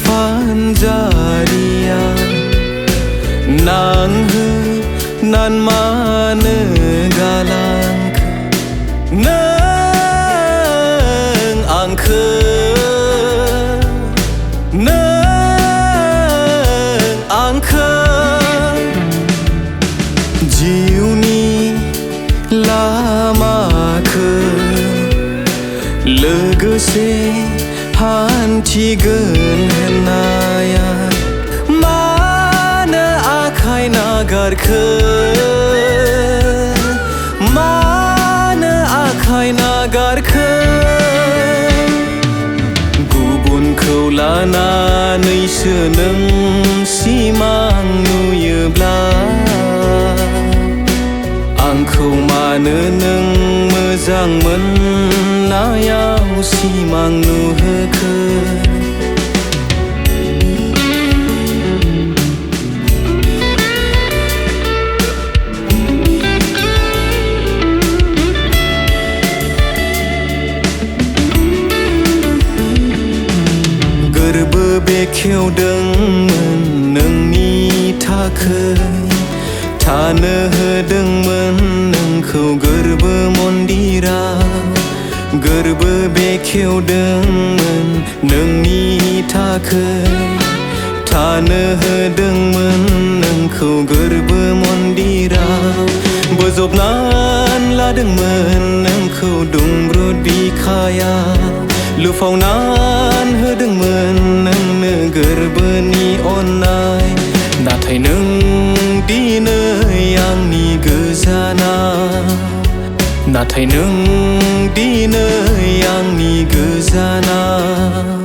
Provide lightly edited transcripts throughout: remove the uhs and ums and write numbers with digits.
fanjaria nang hu nan mane galang nang angke nang angke jiwni लामाखौ लोगोसे हान्थिगोन होननाया मानो आखाय नागारखो मानो आखाय नागारखो गुबुनखौ लानानैसो नों सिमां नुयोब्ला आंखौ मानो नों मोजां मोननायाव सिमां नुहोखो गोरबो बेखेवदोंमोन नोंनि थाखै थानो होदोंमोन नोंखौ गोरबो मन्दिराव गोरबो बेखेवदोंमोन नोंनि थाखै थानो होदोंमोन नोंखौ गोरबो मन्दिराव बोजबनान लादोंमोन नोंखौ दुंब्रुद बिखायाव लुफावनान होदोंमोन नोंनो गोरबोनि अननाय नाथाय नों दिनै आंनि गोजानाव नाथाय नों दिनै आंनि गोजानाव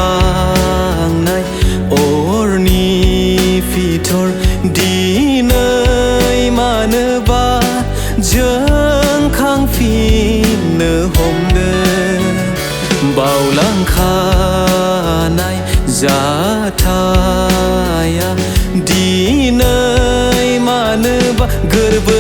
गोमोरलांनाय अरनि फिथर दिनै मानोबा जोंखांफिननो हमदों बावलांखानाय जाथाया दिनै मानोबा गोरबो